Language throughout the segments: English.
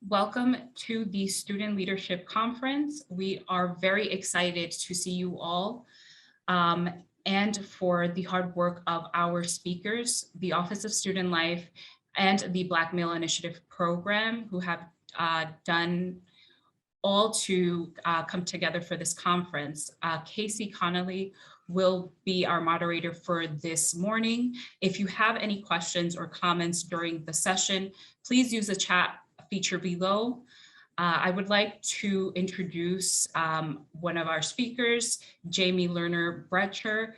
Welcome to the Student Leadership Conference. We are very excited to see you all and for the hard work of our speakers, the Office of Student Life and the Black Male Initiative Program, who have done all to come together for this conference. Casey Connolly will be our moderator for this morning. If you have any questions or comments during the session, please use the chat feature below. I would like to introduce one of our speakers, Jamie Lerner-Brecher.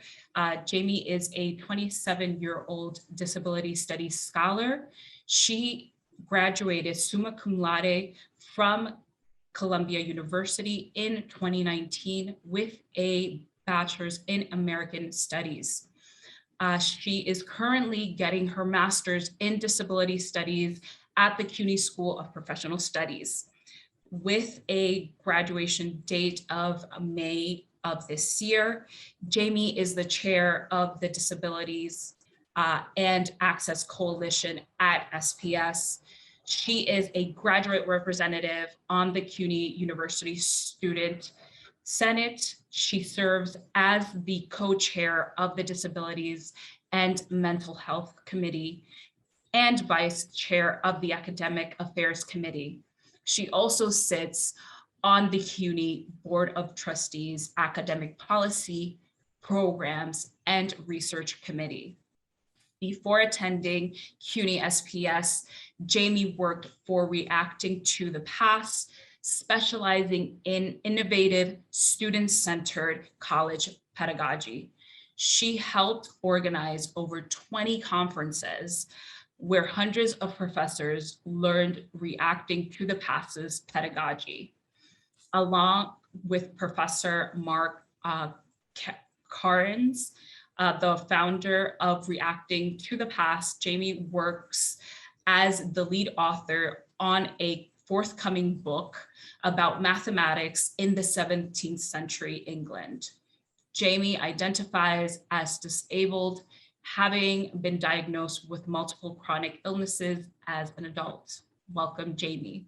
Jamie is a 27-year-old disability studies scholar. She graduated summa cum laude from Columbia University in 2019 with a bachelor's in American Studies. She is currently getting her master's in disability studies at the CUNY School of Professional Studies with a graduation date of May of this year. Jamie is the chair of the Disabilities and Access Coalition at SPS. She is a graduate representative on the CUNY University Student Senate. She serves as the co-chair of the Disabilities and Mental Health Committee and vice chair of the Academic Affairs Committee. She also sits on the CUNY Board of Trustees, Academic Policy, Programs, and Research Committee. Before attending CUNY SPS, Jamie worked for Reacting to the Past, specializing in innovative, student-centered college pedagogy. She helped organize over 20 conferences where hundreds of professors learned Reacting to the Past's pedagogy. Along with Professor Mark Carnes, the founder of Reacting to the Past, Jamie works as the lead author on a forthcoming book about mathematics in the 17th century England. Jamie identifies as disabled, having been diagnosed with multiple chronic illnesses as an adult. Welcome, Jamie.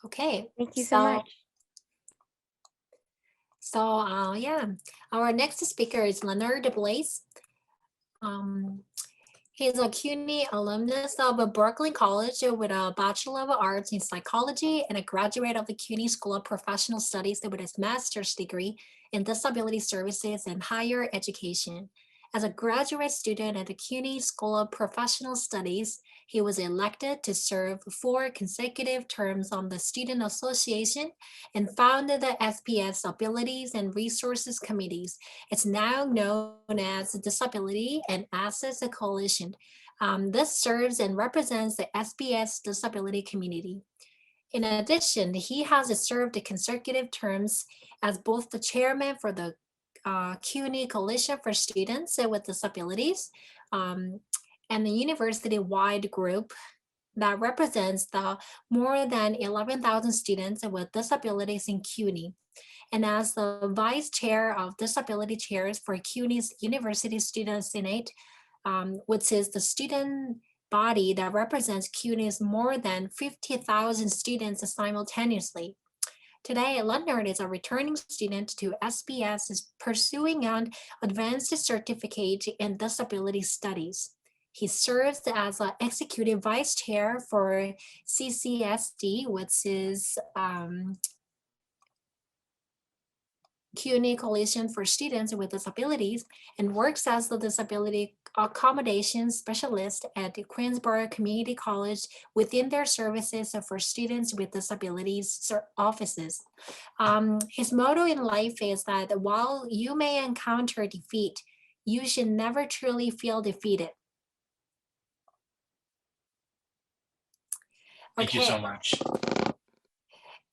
Okay, thank you so much. So yeah, our next speaker is Leonard Blades. He's a CUNY alumnus of Berkeley College with a Bachelor of Arts in Psychology and a graduate of the CUNY School of Professional Studies with his master's degree in Disability Services and Higher Education. As a graduate student at the CUNY School of Professional Studies, he was elected to serve 4 consecutive terms on the Student Association and founded the SPS Abilities and Resources Committees. It's now known as the Disability and Access Coalition. This serves and represents the SPS disability community. In addition, he has served consecutive terms as both the chairman for the CUNY Coalition for Students with Disabilities and the university-wide group that represents the more than 11,000 students with disabilities in CUNY, and as the vice chair of disability chairs for CUNY's University Student Senate, which is the student body that represents CUNY's more than 50,000 students simultaneously. Today, Leonard is a returning student to SPS, is pursuing an advanced certificate in disability studies. He serves as an executive vice chair for CCSD, which is CUNY Coalition for Students with Disabilities, and works as the disability accommodation specialist at the Queensborough Community College within their services for students with disabilities offices. His motto in life is that while you may encounter defeat, you should never truly feel defeated. Thank you so much.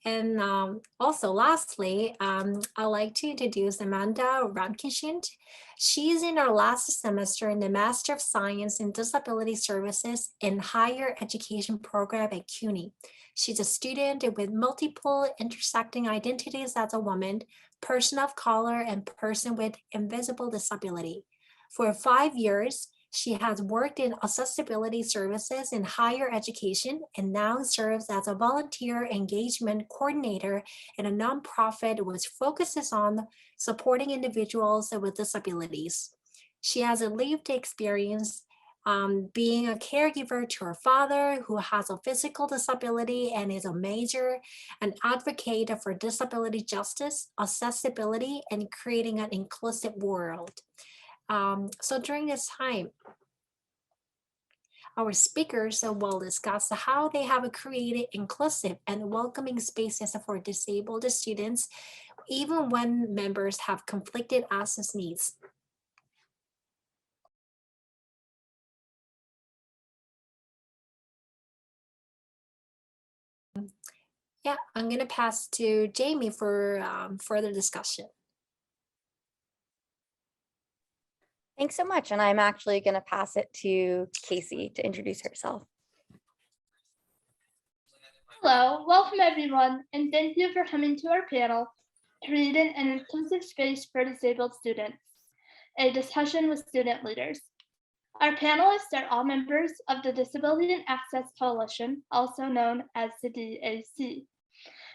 And also, lastly, I'd like to introduce Amanda Rankishint. She's in her last semester in the Master of Science in Disability Services and Higher Education program at CUNY. She's a student with multiple intersecting identities as a woman, person of color, and person with invisible disability. For 5 years, She has worked in accessibility services in higher education and now serves as a volunteer engagement coordinator in a nonprofit which focuses on supporting individuals with disabilities. She has a lived experience being a caregiver to her father who has a physical disability and is a major and advocate for disability justice, accessibility, and creating an inclusive world. So during this time, our speakers will discuss how they have created inclusive and welcoming spaces for disabled students, even when members have conflicted access needs. Yeah, I'm going to pass to Jamie for further discussion. Thanks so much. And I'm actually going to pass it to Casey to introduce herself. Hello, welcome everyone, and thank you for coming to our panel, Creating an Inclusive Space for Disabled Students, a discussion with student leaders. Our panelists are all members of the Disability and Access Coalition, also known as the DAC.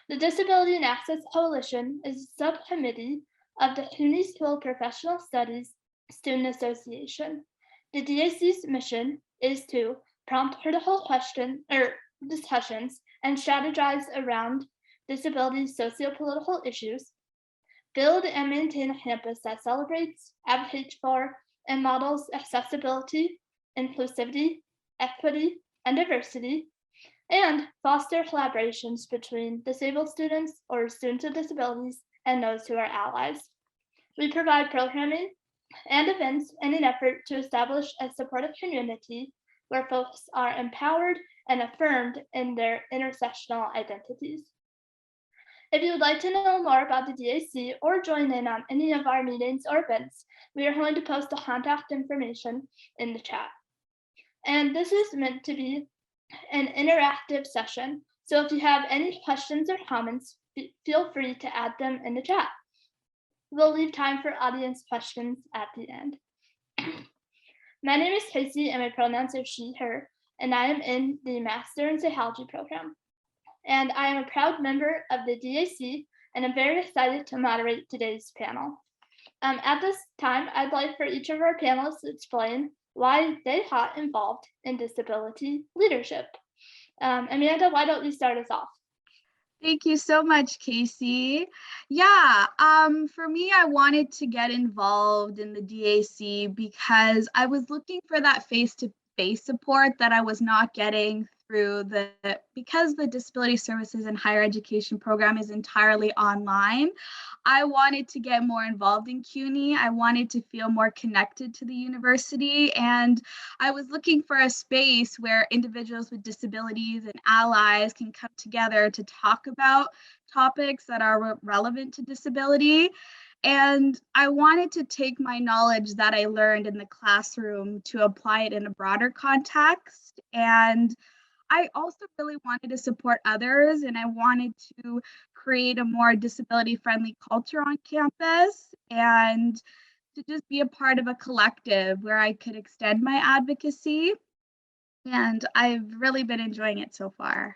The Disability and Access Coalition is a subcommittee of the CUNY School of Professional Studies Student Association. The DAC's mission is to prompt critical discussions and strategize around disability socio-political issues, build and maintain a campus that celebrates, advocates for, and models accessibility, inclusivity, equity, and diversity, and foster collaborations between disabled students or students with disabilities and those who are allies. We provide programming and events in an effort to establish a supportive community where folks are empowered and affirmed in their intersectional identities. If you would like to know more about the DAC or join in on any of our meetings or events, we are going to post the contact information in the chat. And this is meant to be an interactive session, so if you have any questions or comments, feel free to add them in the chat. We'll leave time for audience questions at the end. My name is Casey and my pronouns are she, her, and I am in the Master in Psychology program. And I am a proud member of the DAC, and I'm very excited to moderate today's panel. At this time, I'd like for each of our panelists to explain why they got involved in disability leadership. Amanda, why don't you start us off? Thank you so much, Casey. Yeah, for me, I wanted to get involved in the DAC because I was looking for that face-to-face support that I was not getting through because the Disability Services and Higher Education program is entirely online. I wanted to get more involved in CUNY. I wanted to feel more connected to the university, and I was looking for a space where individuals with disabilities and allies can come together to talk about topics that are relevant to disability. And I wanted to take my knowledge that I learned in the classroom to apply it in a broader context. And I also really wanted to support others, and I wanted to create a more disability-friendly culture on campus and to just be a part of a collective where I could extend my advocacy. And I've really been enjoying it so far.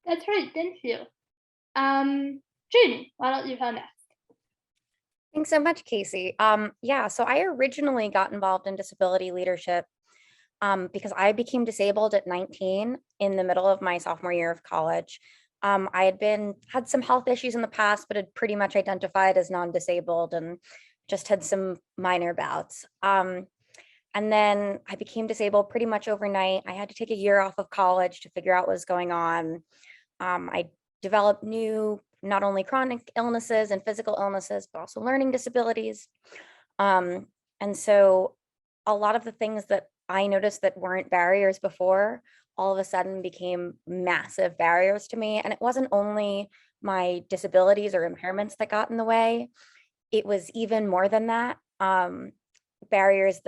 That's right, thank you. Jamie, why don't you go next? Thanks so much, Casey. Yeah, so I originally got involved in disability leadership because I became disabled at 19 in the middle of my sophomore year of college. I had some health issues in the past, but had pretty much identified as non-disabled and just had some minor bouts. And then I became disabled pretty much overnight. I had to take a year off of college to figure out what was going on. I developed new, not only chronic illnesses and physical illnesses, but also learning disabilities. And so a lot of the things that I noticed that weren't barriers before, all of a sudden became massive barriers to me. And it wasn't only my disabilities or impairments that got in the way. It was even more than that. Barriers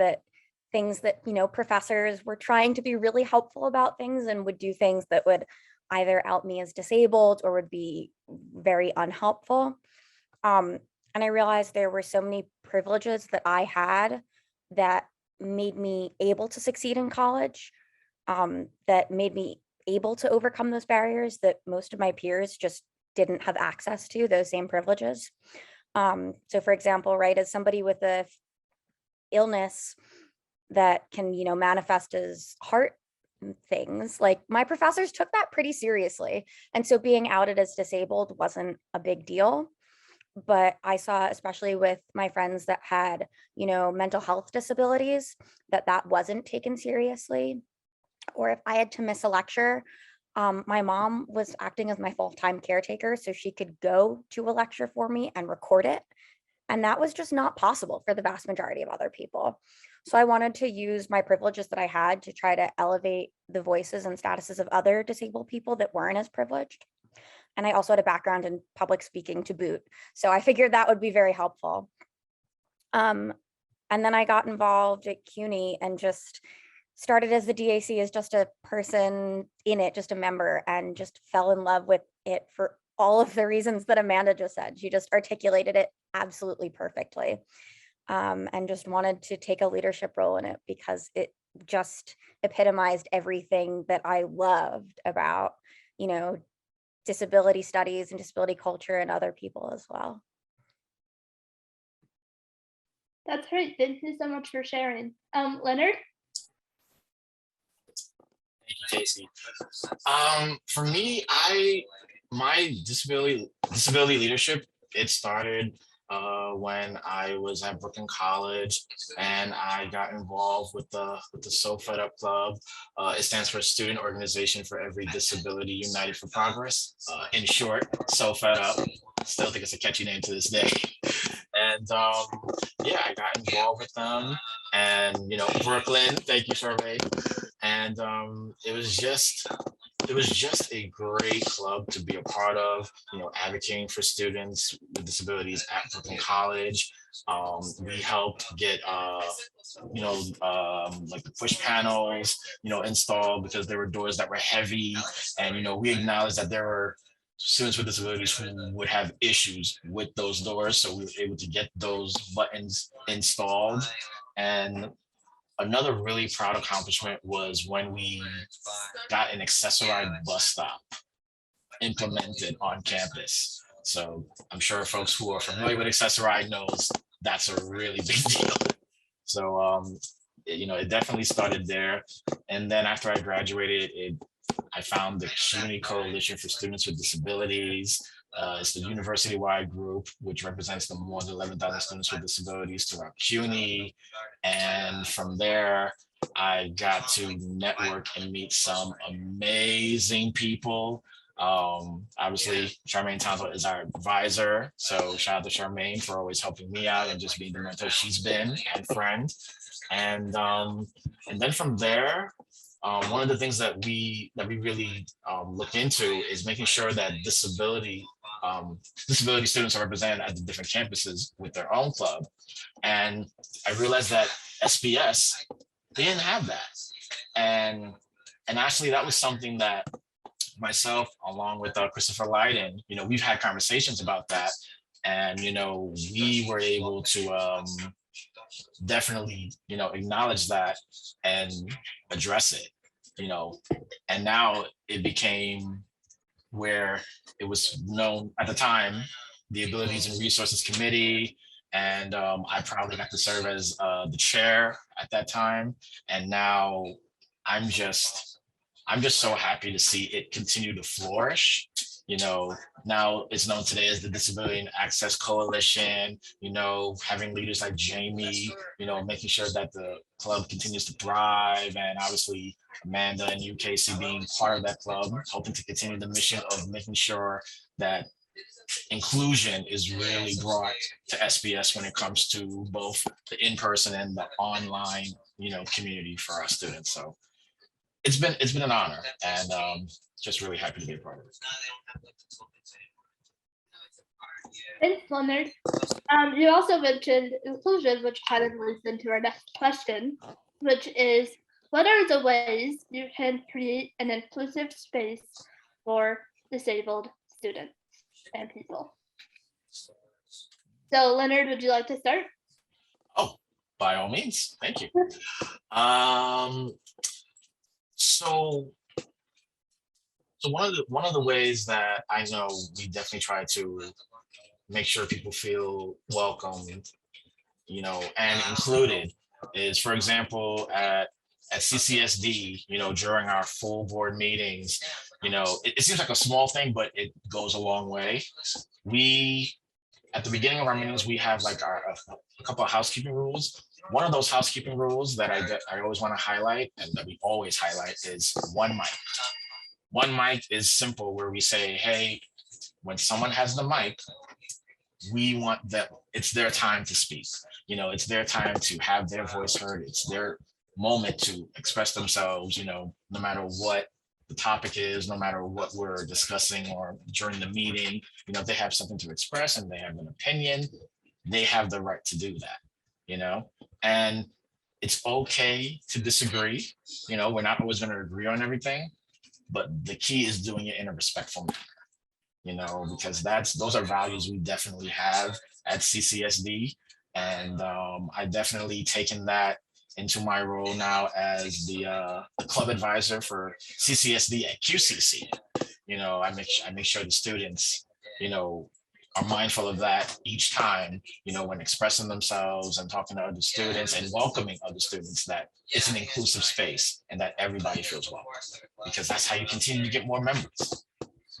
things that, professors were trying to be really helpful about things and would do things that would either out me as disabled or would be very unhelpful. And I realized there were so many privileges that I had that made me able to succeed in college, that made me able to overcome those barriers that most of my peers just didn't have access to, those same privileges. So for example, right, as somebody with a illness that can, manifest as heart things, like my professors took that pretty seriously. And so being outed as disabled wasn't a big deal. But I saw, especially with my friends that had, mental health disabilities, that wasn't taken seriously. Or if I had to miss a lecture, my mom was acting as my full-time caretaker, so she could go to a lecture for me and record it. And that was just not possible for the vast majority of other people. So I wanted to use my privileges that I had to try to elevate the voices and statuses of other disabled people that weren't as privileged. And I also had a background in public speaking to boot. So I figured that would be very helpful. And then I got involved at CUNY and just started as the DAC as just a person in it, just a member, and just fell in love with it for all of the reasons that Amanda just said. She just articulated it absolutely perfectly, and just wanted to take a leadership role in it because it just epitomized everything that I loved about, disability studies and disability culture and other people as well. That's great. Thank you so much for sharing. Leonard? Thank you, Casey. For me, my disability leadership, it started when I was at Brooklyn College, and I got involved with the So Fed Up Club. It stands for Student Organization for Every Disability United for Progress. In short, So Fed Up. Still think it's a catchy name to this day. And yeah, I got involved with them, and Brooklyn. Thank you, Charmaine. And it was just a great club to be a part of, advocating for students with disabilities at Brooklyn College. We helped get, like the push panels, installed because there were doors that were heavy. And, we acknowledged that there were students with disabilities who would have issues with those doors. So we were able to get those buttons installed. And another really proud accomplishment was when we got an accessorized bus stop implemented on campus. So I'm sure folks who are familiar with accessorized knows that's a really big deal. So, it definitely started there. And then after I graduated, I found the CUNY Coalition for Students with Disabilities. It's the university-wide group, which represents the more than 11,000 students with disabilities throughout CUNY. And from there, I got to network and meet some amazing people. Obviously, Charmaine Townsend is our advisor. So shout out to Charmaine for always helping me out and just being the mentor she's been and friend. And then from there, one of the things that we really look into is making sure that disability students are represented at the different campuses with their own club. And I realized that SPS, they didn't have that. And actually that was something that myself, along with Christopher Lydon, we've had conversations about that. And, we were able to definitely, acknowledge that and address it, and now it became where it was known at the time, the Abilities and Resources Committee. And I proudly got to serve as the chair at that time. And now I'm just so happy to see it continue to flourish. Now it's known today as the Disability and Access Coalition, having leaders like Jamie, making sure that the club continues to thrive. And obviously Amanda and UKC being part of that club, hoping to continue the mission of making sure that inclusion is really brought to SPS when it comes to both the in-person and the online, community for our students. So it's been an honor, and just really happy to be a part of it. Thanks, Leonard. You also mentioned inclusion, which kind of leads into our next question, which is, what are the ways you can create an inclusive space for disabled students and people? So Leonard, would you like to start? Oh, by all means, thank you. So one of the ways that I know we definitely try to make sure people feel welcome, and included is, for example, at CCSD, during our full board meetings, it seems like a small thing, but it goes a long way. At the beginning of our meetings, we have like a couple of housekeeping rules. One of those housekeeping rules that I always want to highlight, and that we always highlight, is one mic. One mic is simple, where we say, hey, when someone has the mic, we want that it's their time to speak. It's their time to have their voice heard. It's their moment to express themselves, no matter what the topic is, no matter what we're discussing or during the meeting. If they have something to express and they have an opinion, they have the right to do that, and it's okay to disagree. We're not always going to agree on everything, but the key is doing it in a respectful manner, because those are values we definitely have at CCSD. And I definitely taken that into my role now as the club advisor for CCSD at QCC. I make sure the students, are mindful of that each time, when expressing themselves and talking to other students and welcoming other students, that it's an inclusive space and that everybody feels welcome, because that's how you continue to get more members.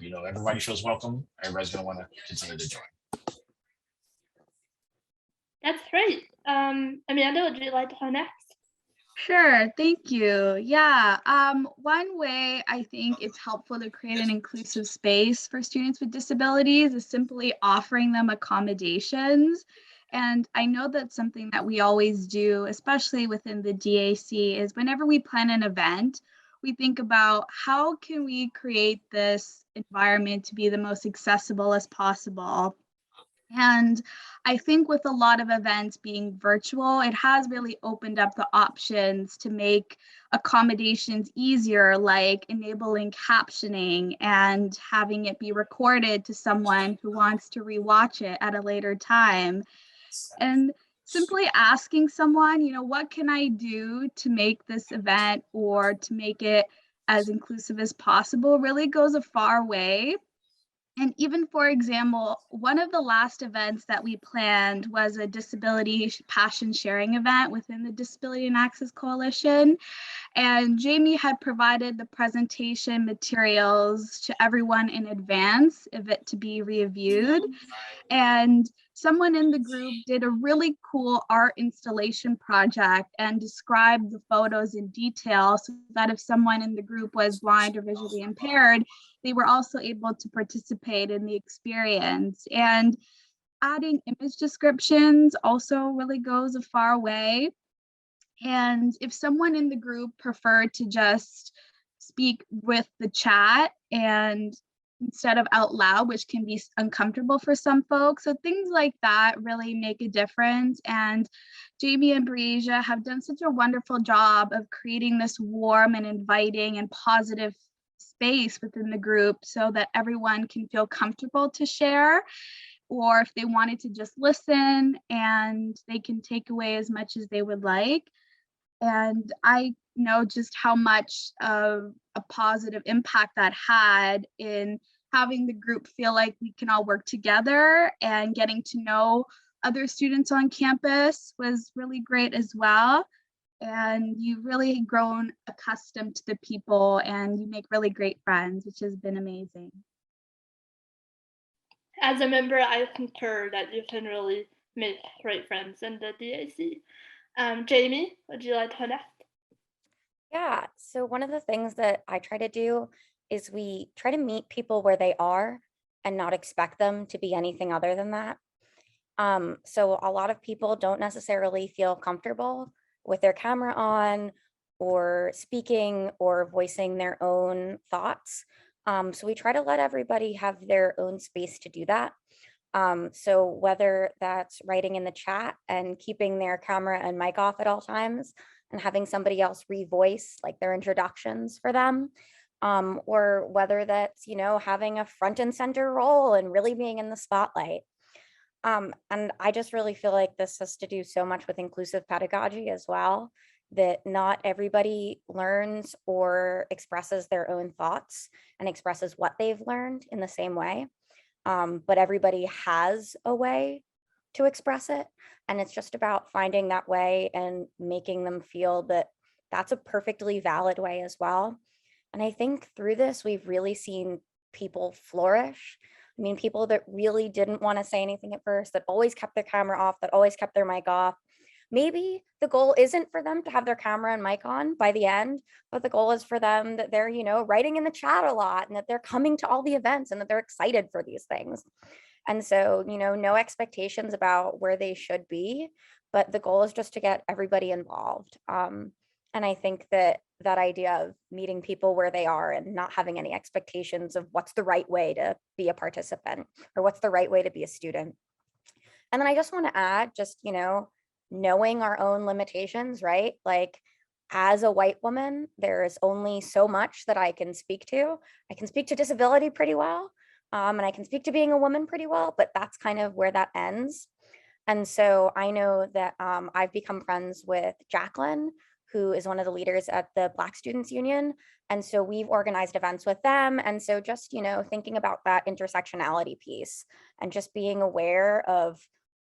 Everybody feels welcome, everybody's going to want to continue to join. That's great. Amanda, would you like to go next? Sure, thank you. Yeah, one way I think it's helpful to create an inclusive space for students with disabilities is simply offering them accommodations. And I know that's something that we always do, especially within the DAC, is whenever we plan an event, we think about how can we create this environment to be the most accessible as possible. And I think with a lot of events being virtual, it has really opened up the options to make accommodations easier, like enabling captioning and having it be recorded to someone who wants to rewatch it at a later time. And simply asking someone, what can I do to make this event or to make it as inclusive as possible really goes a far way. And even, for example, one of the last events that we planned was a disability passion sharing event within the Disability and Access Coalition. And Jamie had provided the presentation materials to everyone in advance of it to be reviewed. And someone in the group did a really cool art installation project and described the photos in detail, so that if someone in the group was blind or visually impaired, they were also able to participate in the experience. And adding image descriptions also really goes a far way. And if someone in the group preferred to just speak with the chat and instead of out loud, which can be uncomfortable for some folks, so things like that really make a difference. And Jamie and Bradsher have done such a wonderful job of creating this warm and inviting and positive space within the group so that everyone can feel comfortable to share, or if they wanted to just listen, and they can take away as much as they would like. And I know just how much of a positive impact that had in having the group feel like we can all work together, and getting to know other students on campus was really great as well. And you've really grown accustomed to the people and you make really great friends, which has been amazing. As a member, I concur that you can really make great friends in the DAC. Jamie, would you like to go next? Yeah, so one of the things that I try to do is we try to meet people where they are and not expect them to be anything other than that. So a lot of people don't necessarily feel comfortable with their camera on or speaking or voicing their own thoughts. So we try to let everybody have their own space to do that. So whether that's writing in the chat and keeping their camera and mic off at all times and having somebody else revoice like their introductions for them, or whether that's, having a front and center role and really being in the spotlight. And I just really feel like this has to do so much with inclusive pedagogy as well, that not everybody learns or expresses their own thoughts and expresses what they've learned in the same way. But everybody has a way to express it. And it's just about finding that way and making them feel that that's a perfectly valid way as well. And I think through this, we've really seen people flourish. I mean, people that really didn't want to say anything at first, that always kept their camera off, that always kept their mic off. Maybe the goal isn't for them to have their camera and mic on by the end, but the goal is for them that they're, writing in the chat a lot and that they're coming to all the events and that they're excited for these things. And so, no expectations about where they should be, but the goal is just to get everybody involved. And I think that idea of meeting people where they are and not having any expectations of what's the right way to be a participant or what's the right way to be a student. And then I just want to add just, knowing our own limitations, right? Like as a white woman, there is only so much that I can speak to. I can speak to disability pretty well, and I can speak to being a woman pretty well, but that's kind of where that ends. And so I know that I've become friends with Jacqueline, who is one of the leaders at the Black Students Union. And so we've organized events with them. And so just, thinking about that intersectionality piece and just being aware of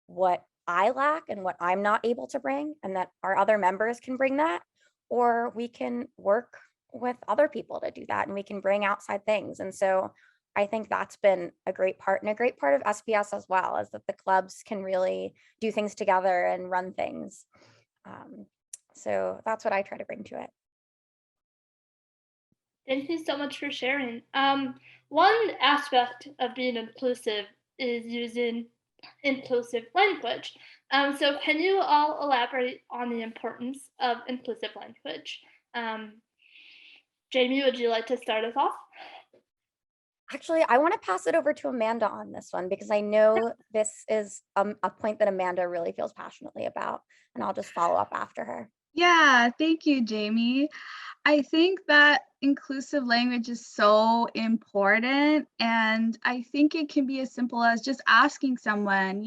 what I lack and what I'm not able to bring, and that our other members can bring that, or we can work with other people to do that and we can bring outside things. And so I think that's been a great part, and a great part of SPS as well, is that the clubs can really do things together and run things. So that's what I try to bring to it. Thank you so much for sharing. One aspect of being inclusive is using inclusive language. So can you all elaborate on the importance of inclusive language? Jamie, would you like to start us off? Actually, I want to pass it over to Amanda on this one, because I know this is a point that Amanda really feels passionately about, and I'll just follow up after her. Yeah, thank you, Jamie. I think that inclusive language is so important, and I think it can be as simple as just asking someone,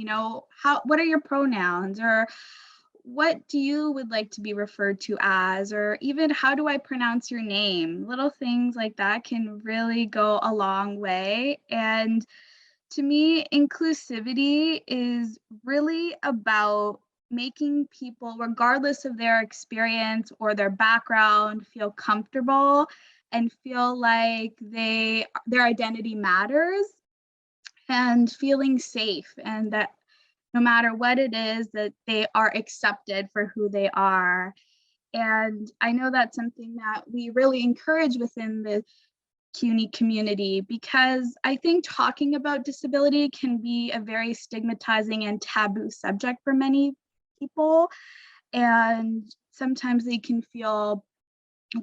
what are your pronouns, or what do you would like to be referred to as, or even how do I pronounce your name? Little things like that can really go a long way. And to me, inclusivity is really about making people, regardless of their experience or their background, feel comfortable and feel like their identity matters, and feeling safe, and that no matter what it is, that they are accepted for who they are. And I know that's something that we really encourage within the CUNY community, because I think talking about disability can be a very stigmatizing and taboo subject for many people. And sometimes they can feel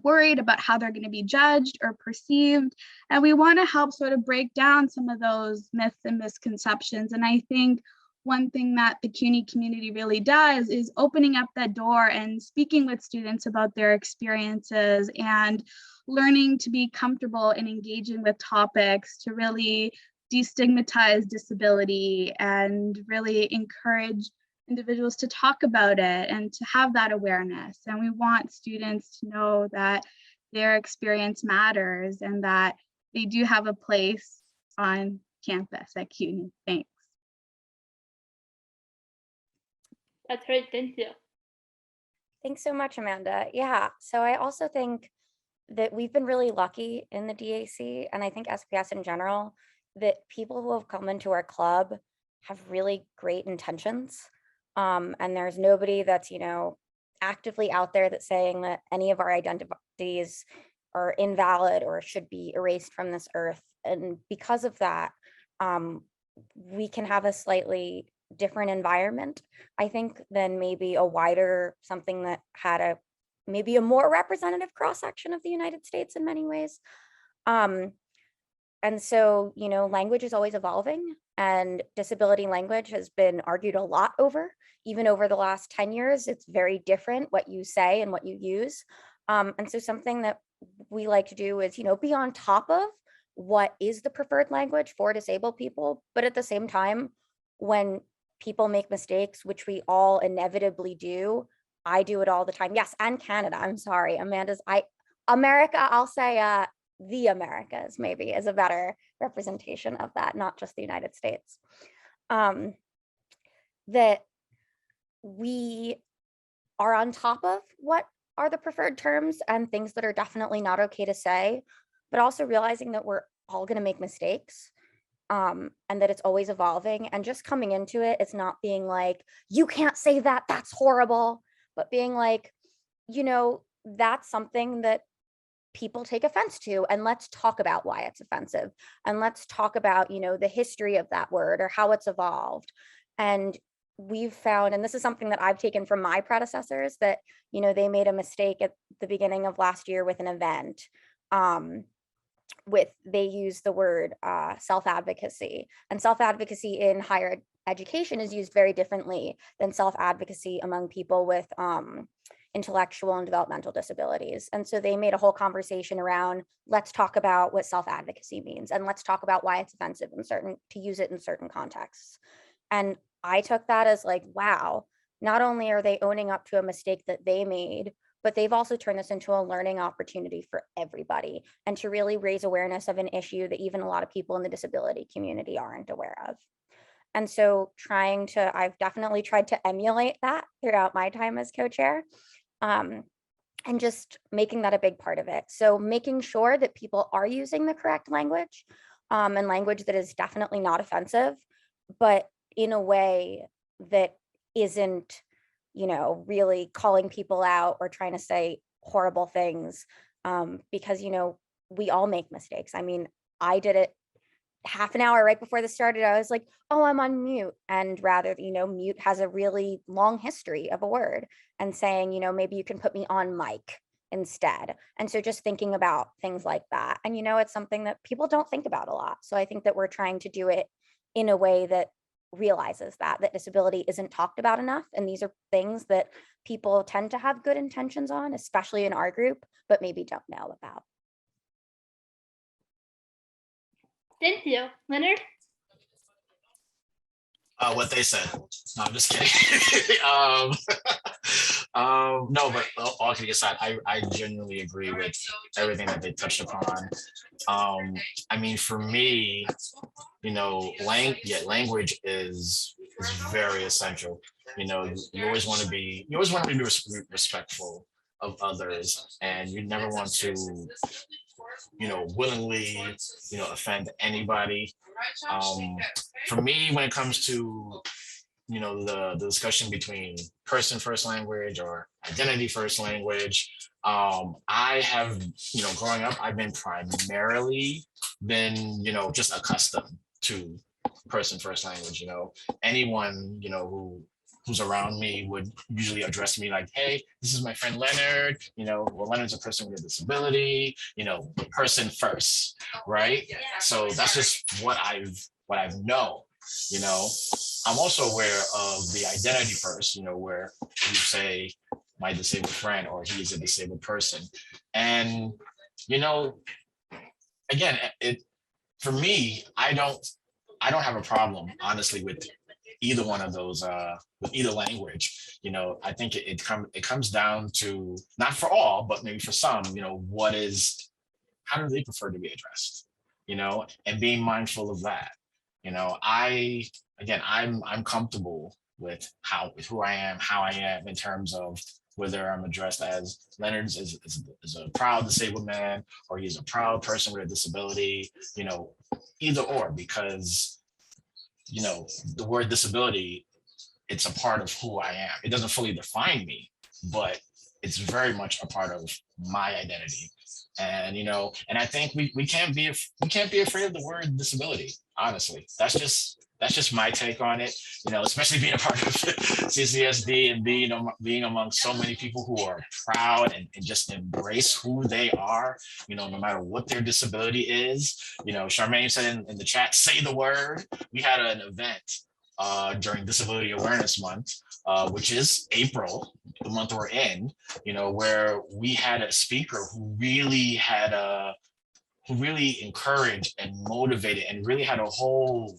worried about how they're going to be judged or perceived. And we want to help sort of break down some of those myths and misconceptions. And I think one thing that the CUNY community really does is opening up that door and speaking with students about their experiences and learning to be comfortable in engaging with topics to really destigmatize disability and really encourage individuals to talk about it and to have that awareness. And we want students to know that their experience matters and that they do have a place on campus at CUNY. Thanks. That's great, thank you. Thanks so much, Amanda. Yeah, so I also think that we've been really lucky in the DAC, and I think SPS in general, that people who have come into our club have really great intentions. And there's nobody that's, actively out there that's saying that any of our identities are invalid or should be erased from this earth. And because of that, we can have a slightly different environment, I think, than maybe a wider, something that had maybe a more representative cross-section of the United States in many ways. And so, language is always evolving, and disability language has been argued a lot over, even over the last 10 years. It's very different what you say and what you use. And so something that we like to do is, be on top of what is the preferred language for disabled people, but at the same time, when people make mistakes, which we all inevitably do. I do it all the time. Yes, and Canada. I'm sorry, America, I'll say the Americas maybe is a better representation of that, not just the United States. That we are on top of what are the preferred terms and things that are definitely not okay to say, but also realizing that we're all going to make mistakes, and that it's always evolving, and just coming into it, it's not being like, you can't say that, that's horrible, but being like, you know, that's something that people take offense to, and let's talk about why it's offensive, and let's talk about, you know, the history of that word or how it's evolved. And we've found, and this is something that I've taken from my predecessors, that, you know, they made a mistake at the beginning of last year with an event. They used the word self-advocacy, and self-advocacy in higher education is used very differently than self-advocacy among people with intellectual and developmental disabilities. And so they made a whole conversation around, let's talk about what self-advocacy means, and let's talk about why it's offensive to use it in certain contexts. And I took that as like, wow, not only are they owning up to a mistake that they made, but they've also turned this into a learning opportunity for everybody, and to really raise awareness of an issue that even a lot of people in the disability community aren't aware of. And so I've definitely tried to emulate that throughout my time as co-chair, and just making that a big part of it. So making sure that people are using the correct language, and language that is definitely not offensive, but in a way that isn't, you know, really calling people out or trying to say horrible things, because, you know, we all make mistakes. I mean, I did it half an hour right before this started. I was like, oh, I'm on mute. And rather, you know, mute has a really long history of a word, and saying, you know, maybe you can put me on mic instead. And so just thinking about things like that. And, you know, it's something that people don't think about a lot. So I think that we're trying to do it in a way that realizes that disability isn't talked about enough. And these are things that people tend to have good intentions on, especially in our group, but maybe don't know about. Thank you. Leonard? What they said. No, I'm just kidding. No, but all kidding aside, I genuinely agree with everything that they touched upon. I mean, for me, you know, language is very essential. You know, you always want to be respectful of others, and you never want to, you know, willingly, you know, offend anybody. For me, when it comes to, you know, the discussion between person first language or identity first language, I have, you know, growing up, I've been primarily you know, just accustomed to person first language. You know, anyone, you know, who's around me would usually address me like, hey, this is my friend Leonard, you know, well, Leonard's a person with a disability, you know, person first, right? So that's just what I've known, you know. I'm also aware of the identity first, you know, where you say my disabled friend or he is a disabled person. And, you know, again, for me, I don't have a problem, honestly, with either one of those, with either language. You know, I think it comes down to, not for all, but maybe for some, you know, how do they prefer to be addressed, you know, and being mindful of that. You know, I'm comfortable with who I am, how I am, in terms of whether I'm addressed as Leonard is a proud disabled man, or he's a proud person with a disability, you know, either or, because, you know, the word disability, it's a part of who I am. It doesn't fully define me, but it's very much a part of my identity. And, you know, and I think we can't be afraid of the word disability. Honestly, that's just my take on it. You know, especially being a part of CCSD and being among so many people who are proud and just embrace who they are, you know, no matter what their disability is. You know, Charmaine said in the chat, say the word. We had an event during Disability Awareness Month, which is April, the month we're in, you know, where we had a speaker who really encouraged and motivated and really had a whole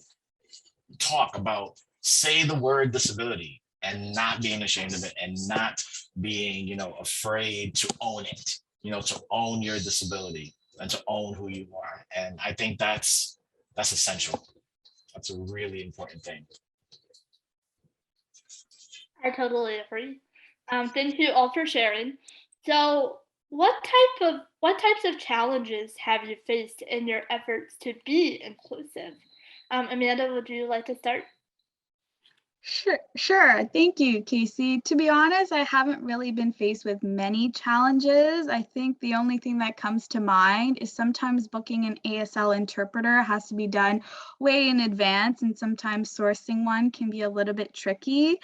talk about say the word disability and not being ashamed of it and not being, afraid to own it, to own your disability and to own who you are. And I think that's essential. That's a really important thing. I totally agree. Thank you all for sharing. So what types of challenges have you faced in your efforts to be inclusive? Amanda, would you like to start? Sure. Thank you, Casey. To be honest, I haven't really been faced with many challenges. I think the only thing that comes to mind is sometimes booking an ASL interpreter has to be done way in advance, and sometimes sourcing one can be a little bit tricky,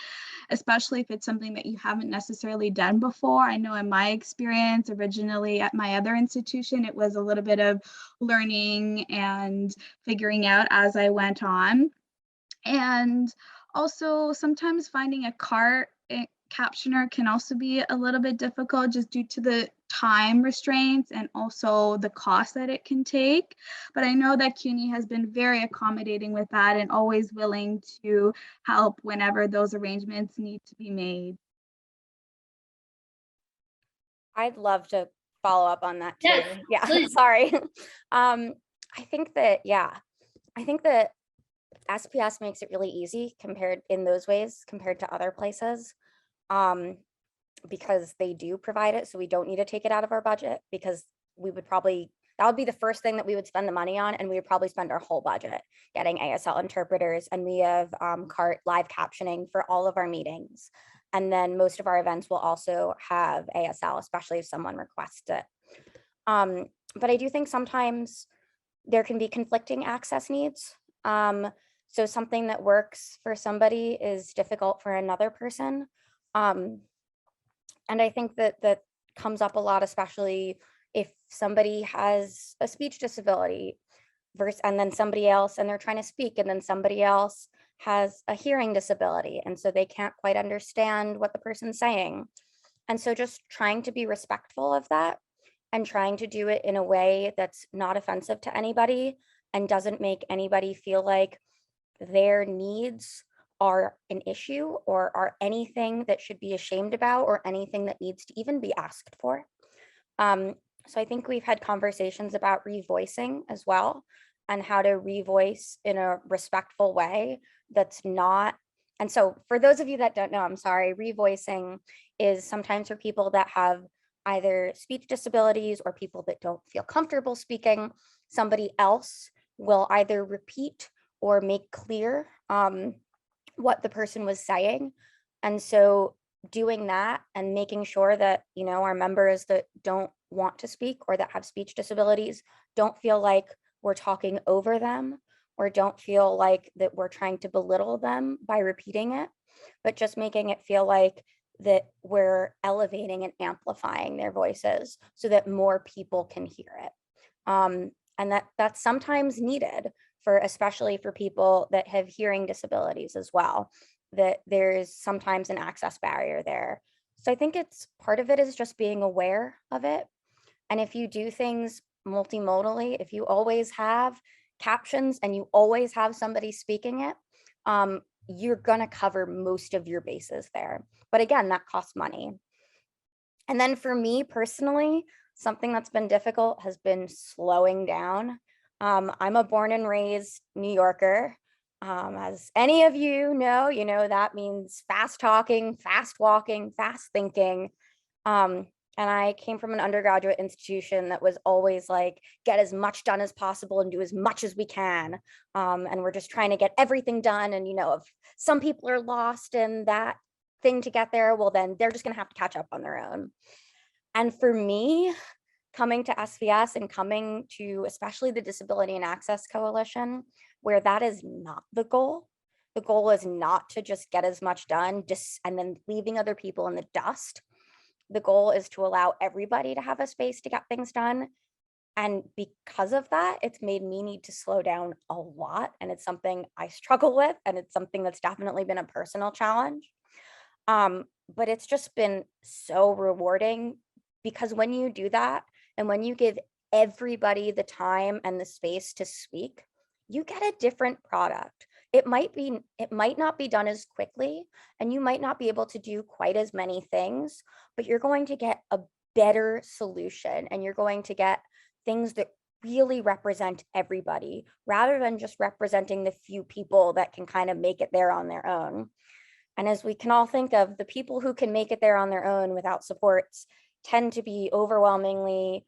especially if it's something that you haven't necessarily done before. I know in my experience, originally at my other institution, it was a little bit of learning and figuring out as I went on. And also sometimes finding a CART captioner can also be a little bit difficult just due to the time restraints and also the cost that it can take. But I know that CUNY has been very accommodating with that and always willing to help whenever those arrangements need to be made. I'd love to follow up on that too. Yes, Yeah, please. sorry. I think that SPS makes it really easy compared in those ways compared to other places, because they do provide it. So we don't need to take it out of our budget, because that would be the first thing that we would spend the money on, and we would probably spend our whole budget getting ASL interpreters. And we have CART live captioning for all of our meetings. And then most of our events will also have ASL, especially if someone requests it. But I do think sometimes there can be conflicting access needs. So something that works for somebody is difficult for another person. And I think that comes up a lot, especially if somebody has a speech disability and then somebody else, and they're trying to speak, and then somebody else has a hearing disability. And so they can't quite understand what the person's saying. And so just trying to be respectful of that and trying to do it in a way that's not offensive to anybody and doesn't make anybody feel like their needs are an issue or are anything that should be ashamed about or anything that needs to even be asked for. So I think we've had conversations about revoicing as well, and how to revoice in a respectful way that's not. And so for those of you that don't know, I'm sorry, revoicing is sometimes for people that have either speech disabilities or people that don't feel comfortable speaking. Somebody else will either repeat or make clear what the person was saying. And so doing that and making sure that, our members that don't want to speak or that have speech disabilities don't feel like we're talking over them or don't feel like that we're trying to belittle them by repeating it, but just making it feel like that we're elevating and amplifying their voices so that more people can hear it. And that's sometimes needed especially for people that have hearing disabilities as well, that there's sometimes an access barrier there. So I think part of it is just being aware of it. And if you do things multimodally, if you always have captions and you always have somebody speaking it, you're gonna cover most of your bases there. But again, that costs money. And then for me personally, something that's been difficult has been slowing down. I'm a born and raised New Yorker. As any of you know, that means fast talking, fast walking, fast thinking. And I came from an undergraduate institution that was always like, get as much done as possible and do as much as we can. And we're just trying to get everything done. And, if some people are lost in that thing to get there, well, then they're just going to have to catch up on their own. And for me, coming to SPS and coming to especially the Disability and Access Coalition, where that is not the goal. The goal is not to just get as much done and then leaving other people in the dust. The goal is to allow everybody to have a space to get things done. And because of that, it's made me need to slow down a lot. And it's something I struggle with. And it's something that's definitely been a personal challenge. But it's just been so rewarding, because when you do that and when you give everybody the time and the space to speak, you get a different product. it might not be done as quickly, and you might not be able to do quite as many things, but you're going to get a better solution, and you're going to get things that really represent everybody rather than just representing the few people that can kind of make it there on their own. And as we can all think of, the people who can make it there on their own without supports tend to be overwhelmingly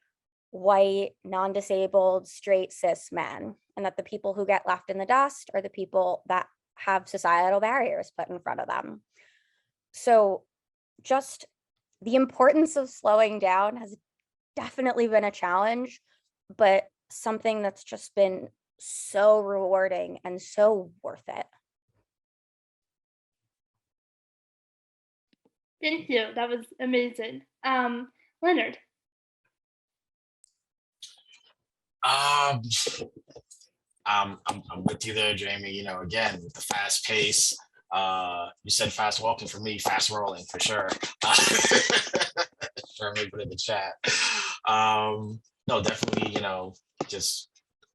white, non-disabled, straight, cis men, and that the people who get left in the dust are the people that have societal barriers put in front of them. So just the importance of slowing down has definitely been a challenge, but something that's just been so rewarding and so worth it. Thank you. That was amazing. Leonard. I'm with you there, Jamie. You know, again, with the fast pace, you said fast walking, for me, fast rolling for sure. Sure, maybe put it in the chat. No, definitely, you know, just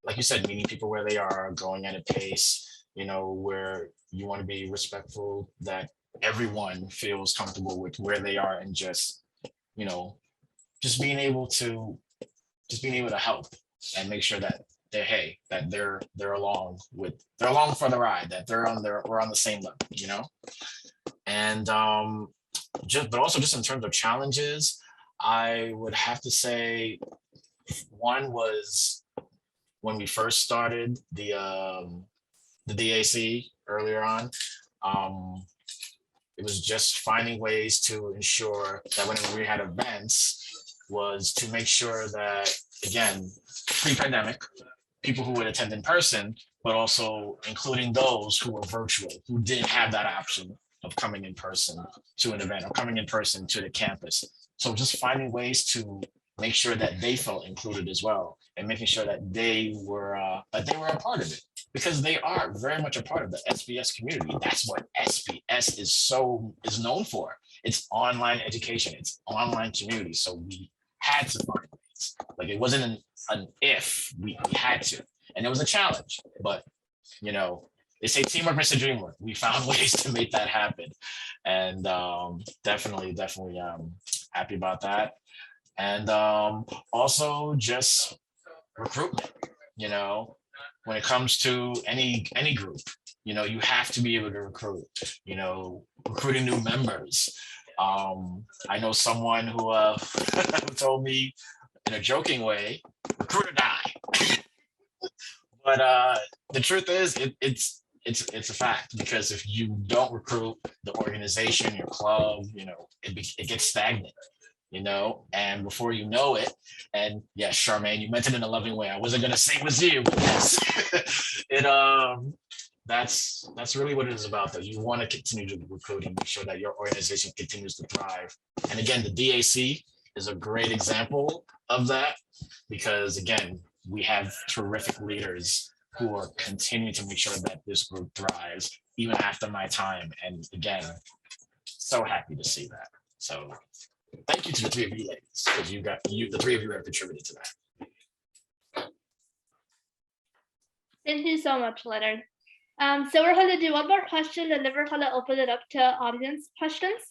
like you said, meeting people where they are, going at a pace, you know, where you want to be respectful, that everyone feels comfortable with where they are, and just, you know, just being able to help and make sure that they're along for the ride, that we're on the same level, you know. And but also just in terms of challenges, I would have to say one was when we first started the DAC earlier on. It was just finding ways to ensure that whenever we had events, was to make sure that, again, pre-pandemic, people who would attend in person, but also including those who were virtual, who didn't have that option of coming in person to an event or coming in person to the campus. So just finding ways to make sure that they felt included as well, and making sure that they were a part of it, because they are very much a part of the SPS community. That's what SPS is known for. It's online education, it's online community. So we had to find ways. Like, it wasn't an if, we had to, and it was a challenge, but you know, they say teamwork makes the dream work. We found ways to make that happen, and definitely happy about that. And also just recruitment, you know, when it comes to any group, you know, you have to be able to recruit, you know, recruiting new members. I know someone who told me in a joking way, recruit or die. But the truth is, it's a fact, because if you don't recruit, the organization, your club, you know, it gets stagnant, you know, and before you know it, and yes, Charmaine, you meant it in a loving way. I wasn't gonna say it was you, but yes, that's really what it is about, that you want to continue to recruit and make sure that your organization continues to thrive. And again, the DAC is a great example of that, because again, we have terrific leaders who are continuing to make sure that this group thrives even after my time. And again, so happy to see that. So thank you to the three of you ladies, because the three of you have contributed to that. Thank you so much, Leonard. So we're going to do one more question, and then we're going to open it up to audience questions.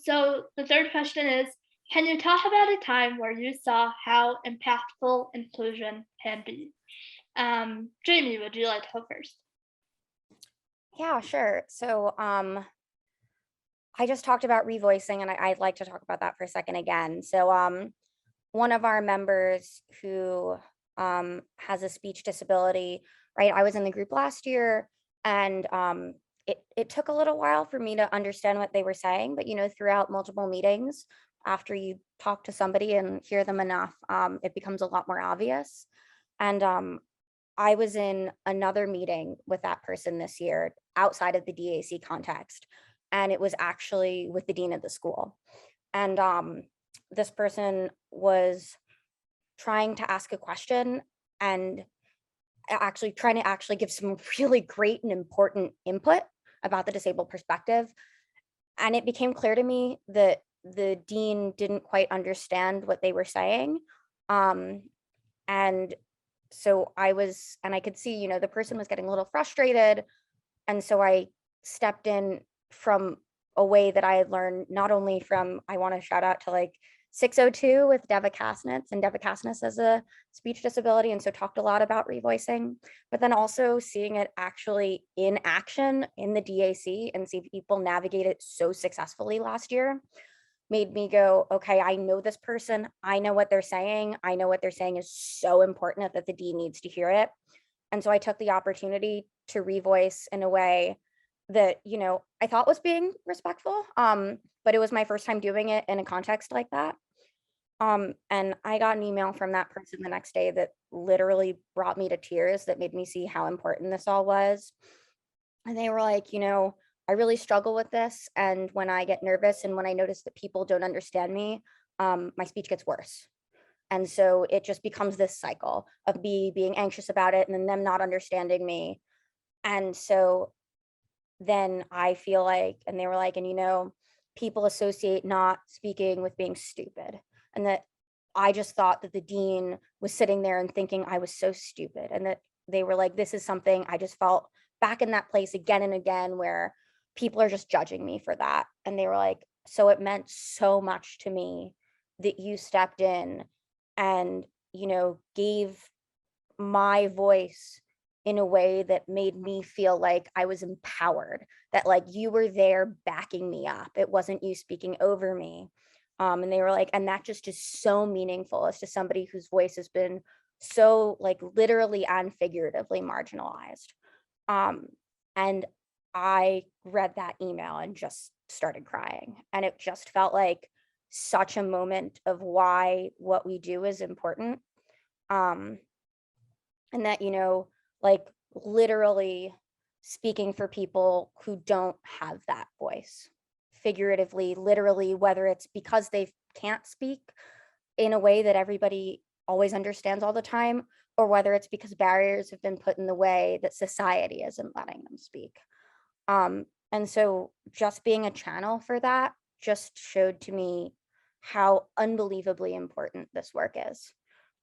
So the third question is, can you talk about a time where you saw how impactful inclusion can be? Jamie, would you like to go first? Yeah, sure. So I just talked about revoicing, and I'd like to talk about that for a second again. So one of our members who has a speech disability, right? I was in the group last year, and it took a little while for me to understand what they were saying, but you know, throughout multiple meetings, after you talk to somebody and hear them enough, it becomes a lot more obvious. And I was in another meeting with that person this year outside of the DAC context, and it was actually with the dean of the school. And this person was trying to ask a question and actually trying to give some really great and important input about the disabled perspective. And it became clear to me that the dean didn't quite understand what they were saying. And so I could see, the person was getting a little frustrated. And so I stepped in from a way that I had learned, not only from, I want to shout out to like 602 with Deva Kasnitz, and Deva Kasnitz has a speech disability, and so talked a lot about revoicing, but then also seeing it actually in action in the DAC and see people navigate it so successfully last year made me go, okay, I know this person, I know what they're saying. I know what they're saying is so important that the D needs to hear it. And so I took the opportunity to revoice in a way that, I thought was being respectful, but it was my first time doing it in a context like that. And I got an email from that person the next day that literally brought me to tears, that made me see how important this all was. And they were like, I really struggle with this. And when I get nervous and when I notice that people don't understand me, my speech gets worse. And so it just becomes this cycle of me being anxious about it and then them not understanding me. And so then I feel like, and they were like, and people associate not speaking with being stupid. And that I just thought that the dean was sitting there and thinking I was so stupid. And that they were like, this is something I just felt back in that place again and again where people are just judging me for that. And they were like, so it meant so much to me that you stepped in and, gave my voice in a way that made me feel like I was empowered, that like you were there backing me up. It wasn't you speaking over me. And they were like, and that just is so meaningful as to somebody whose voice has been so like literally and figuratively marginalized. And I read that email and just started crying. And it just felt like such a moment of why what we do is important. And that, like literally speaking for people who don't have that voice, figuratively, literally, whether it's because they can't speak in a way that everybody always understands all the time, or whether it's because barriers have been put in the way that society isn't letting them speak. And so just being a channel for that just showed to me how unbelievably important this work is.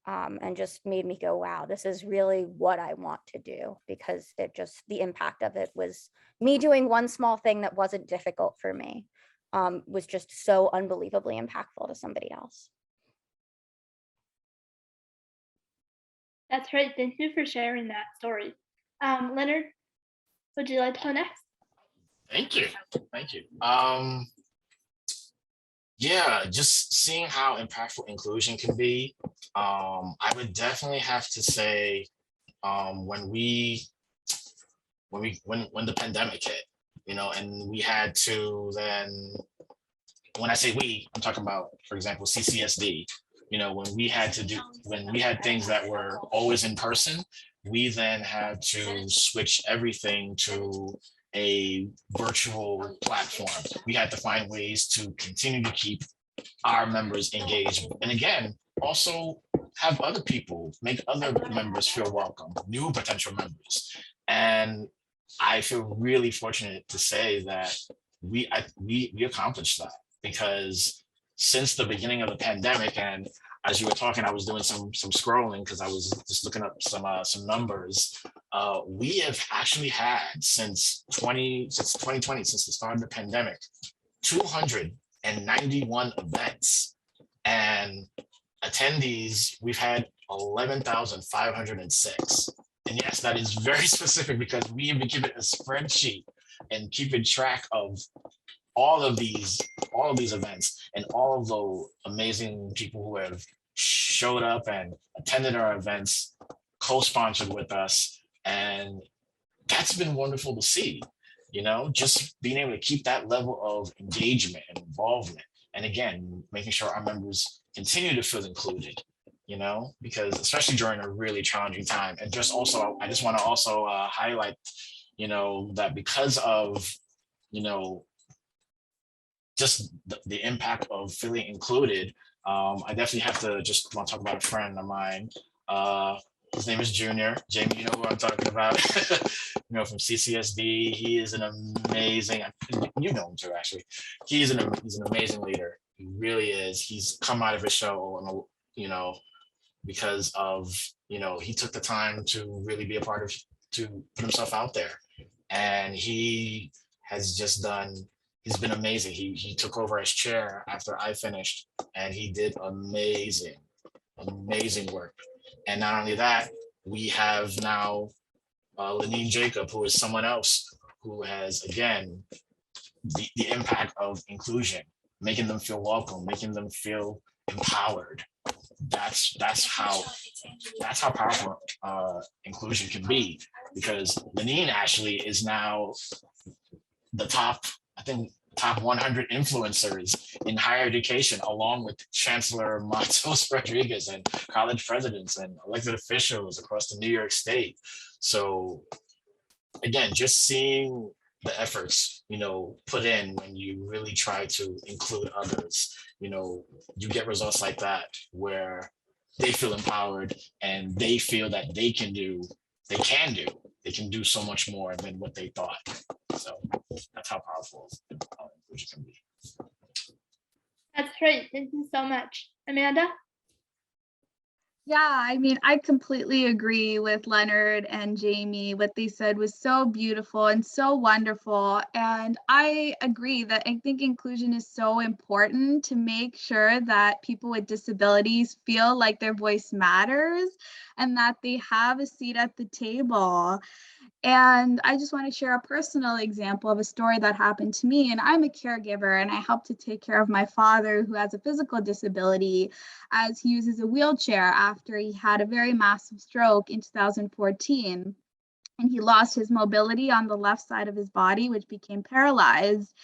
And just made me go, wow, this is really what I want to do, because the impact of it was me doing one small thing that wasn't difficult for me, was just so unbelievably impactful to somebody else. That's great. Thank you for sharing that story. Leonard, would you like to go next? Thank you. Thank you. Yeah, just seeing how impactful inclusion can be. I would definitely have to say, when the pandemic hit, and we had to then, when I say we, I'm talking about, for example, CCSD, when we had things that were always in person, we then had to switch everything to a virtual platform. We had to find ways to continue to keep our members engaged. And again, also have other people, make other members feel welcome, new potential members. And I feel really fortunate to say that we accomplished that, because since the beginning of the pandemic, and as you were talking, I was doing some scrolling because I was just looking up some numbers. We have actually had since 2020, since the start of the pandemic, 291 events, and attendees, we've had 11,506. And yes, that is very specific, because we have been keeping a spreadsheet and keeping track of all of these events and all of the amazing people who have showed up and attended our events, co-sponsored with us. And that's been wonderful to see, just being able to keep that level of engagement and involvement. And again, making sure our members continue to feel included, because especially during a really challenging time. And just also, I just want to also highlight, that because of, just the impact of feeling included, I definitely have to just want to talk about a friend of mine. His name is Junior. Jamie, you know who I'm talking about, from CCSD. He is an amazing, you know him too, actually. He's an amazing leader. He really is. He's come out of his show, because of, he took the time to really be a part of, to put himself out there. And he has just he's been amazing. He took over as chair after I finished, and he did amazing work. And not only that, we have now Lenine Jacob, who is someone else who has, again, the impact of inclusion, making them feel welcome, making them feel empowered. That's how powerful inclusion can be, because Lenine actually is now the top 100 influencers in higher education, along with Chancellor Matos Rodriguez and college presidents and elected officials across the New York State. So again, just seeing the efforts, put in when you really try to include others, you get results like that where they feel empowered and they feel that they can do so much more than what they thought. So that's how powerful inclusion can be. That's great. Thank you so much. Amanda? Yeah, I mean, I completely agree with Leonard and Jamie. What they said was so beautiful and so wonderful. And I agree that I think inclusion is so important to make sure that people with disabilities feel like their voice matters and that they have a seat at the table. And I just want to share a personal example of a story that happened to me. And I'm a caregiver, and I help to take care of my father, who has a physical disability, as he uses a wheelchair after he had a very massive stroke in 2014. And he lost his mobility on the left side of his body, which became paralyzed.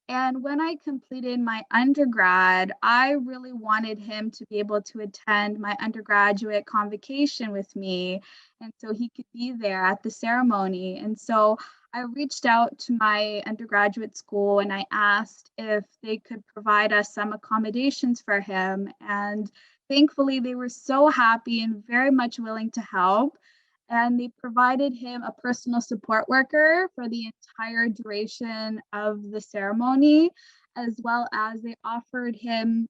And when I completed my undergrad, I really wanted him to be able to attend my undergraduate convocation with me. And so he could be there at the ceremony. And so I reached out to my undergraduate school and I asked if they could provide us some accommodations for him. And thankfully, they were so happy and very much willing to help. And they provided him a personal support worker for the entire duration of the ceremony, as well as they offered him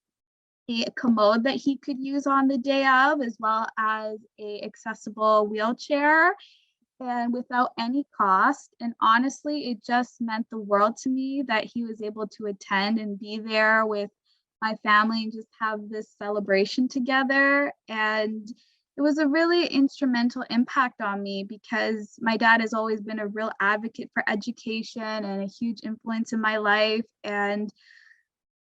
a commode that he could use on the day of, as well as a accessible wheelchair, and without any cost. And honestly, it just meant the world to me that he was able to attend and be there with my family and just have this celebration together. And it was a really instrumental impact on me because my dad has always been a real advocate for education and a huge influence in my life. And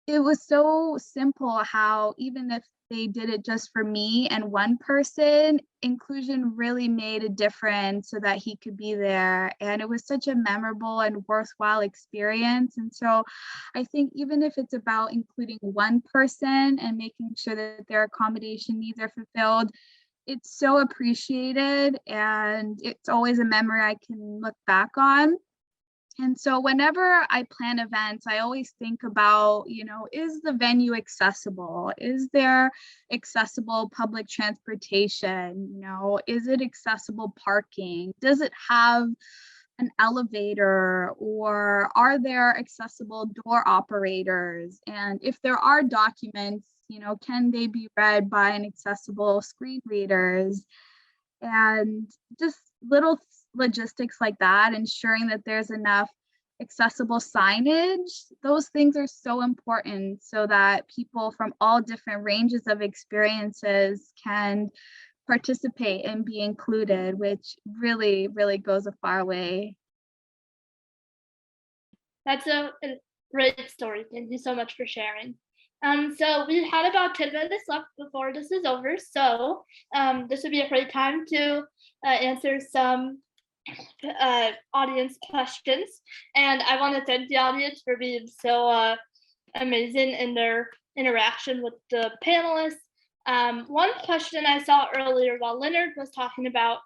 it was so simple how even if they did it just for me and one person, inclusion really made a difference so that he could be there. And it was such a memorable and worthwhile experience. And so I think even if it's about including one person and making sure that their accommodation needs are fulfilled, it's so appreciated and it's always a memory I can look back on. And so whenever I plan events, I always think about, is the venue accessible? Is there accessible public transportation? Is it accessible parking? Does it have an elevator, or are there accessible door operators? And if there are documents, can they be read by an accessible screen readers? And just little logistics like that, ensuring that there's enough accessible signage. Those things are so important so that people from all different ranges of experiences can participate and be included, which really, really goes a far way. That's a great story. Thank you so much for sharing. So we had about 10 minutes left before this is over. So this would be a great time to answer some audience questions. And I want to thank the audience for being so amazing in their interaction with the panelists. One question I saw earlier while Leonard was talking about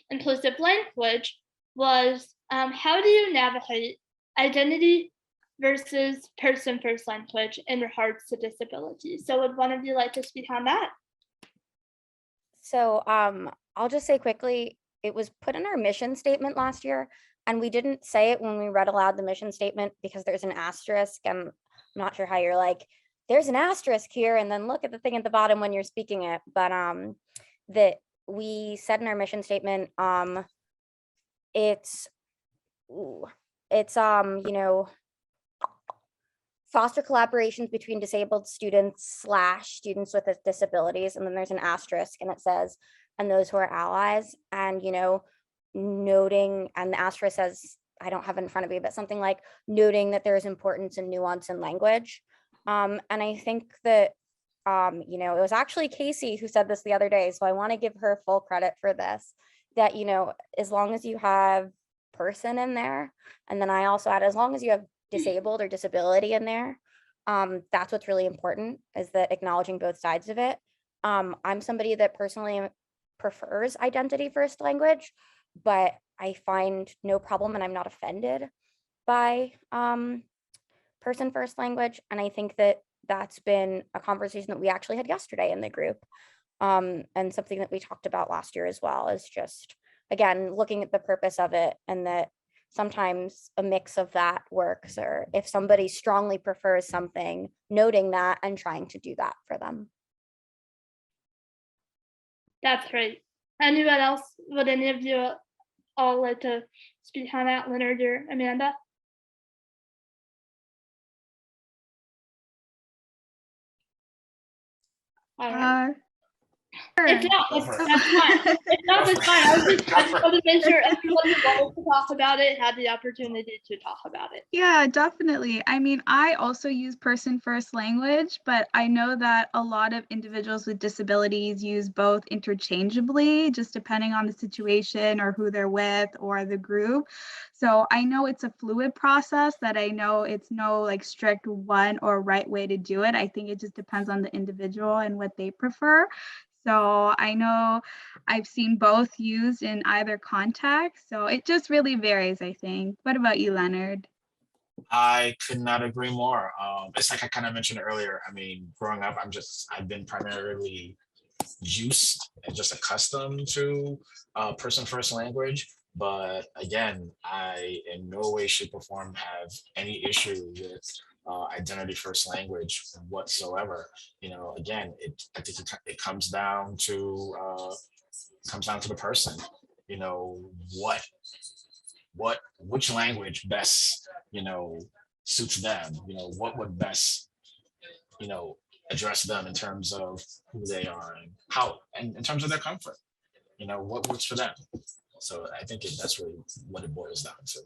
inclusive language was, how do you navigate identity versus person-first language in regards to disability? So would one of you like to speak on that? So I'll just say quickly, it was put in our mission statement last year, and we didn't say it when we read aloud the mission statement because there's an asterisk. I'm not sure how you're like there's an asterisk here, and then look at the thing at the bottom when you're speaking it. But that we said in our mission statement, it's you know, foster collaborations between disabled students / students with disabilities, and then there's an asterisk, and it says, and those who are allies, and you know, noting, and the asterisk says, I don't have it in front of me, but something like noting that there is importance and nuance in language. And I think that you know, it was actually Casey who said this the other day, so I want to give her full credit for this, that, you know, as long as you have person in there, and then I also add, as long as you have disabled or disability in there, that's what's really important, is that acknowledging both sides of it. I'm somebody that personally prefers identity first language, but I find no problem, and I'm not offended by person first language. And I think that that's been a conversation that we actually had yesterday in the group, and something that we talked about last year as well, is just, again, looking at the purpose of it, and that sometimes a mix of that works, or if somebody strongly prefers something, noting that and trying to do that for them. That's great. Anyone else? Would any of you all like to speak on that, Leonard or Amanda? All right. If not, that's fine. If not, that's fine. I just wanted to make sure everyone who wanted to talk about it had the opportunity to talk about it. Yeah, definitely. I mean, I also use person first language, but I know that a lot of individuals with disabilities use both interchangeably, just depending on the situation or who they're with or the group. So I know it's a fluid process, that I know it's no like strict one or right way to do it. I think it just depends on the individual and what they prefer. So I know I've seen both used in either context. So it just really varies, I think. What about you, Leonard? I could not agree more. It's like I kind of mentioned earlier. I mean, growing up, I've been primarily used and just accustomed to person first language. But again, I in no way, shape, or form have any issue with identity first language whatsoever. You know, again, I think it comes down to the person. You know, which language best, you know, suits them. You know, what would best, you know, address them in terms of who they are and how, and in terms of their comfort. You know, what works for them. So I think that's really what it boils down to.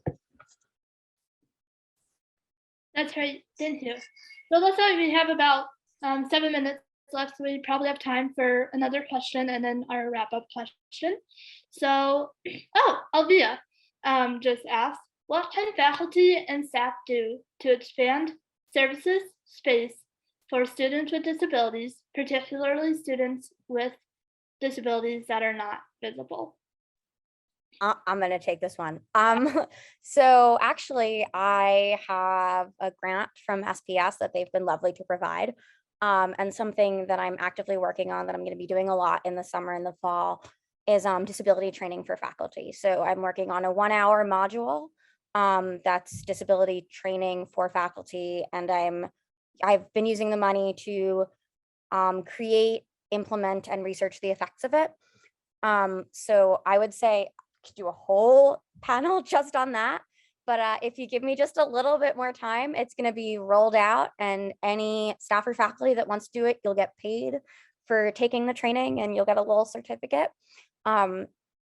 That's right. Thank you. So let's say we have about 7 minutes left, so we probably have time for another question and then our wrap-up question. So, Alvia just asked, what can faculty and staff do to expand services space for students with disabilities, particularly students with disabilities that are not visible? I'm going to take this one. So actually, I have a grant from SPS that they've been lovely to provide. And something that I'm actively working on, that I'm going to be doing a lot in the summer and the fall, is disability training for faculty. So I'm working on a 1-hour module that's disability training for faculty. And I've been using the money to create, implement, and research the effects of it. So I would say to do a whole panel just on that. But if you give me just a little bit more time, it's going to be rolled out, and any staff or faculty that wants to do it, you'll get paid for taking the training, and you'll get a little certificate.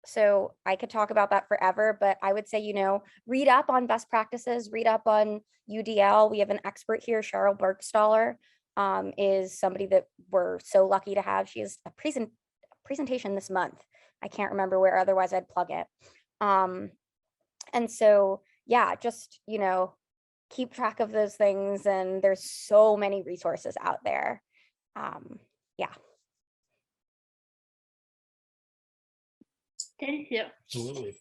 So I could talk about that forever, but I would say, you know, read up on best practices, read up on UDL. We have an expert here, Cheryl Bergstaller, is somebody that we're so lucky to have. She has a presentation this month. I can't remember where, otherwise I'd plug it. And so, yeah, just, you know, keep track of those things. And there's so many resources out there. Yeah. Thank you. Absolutely.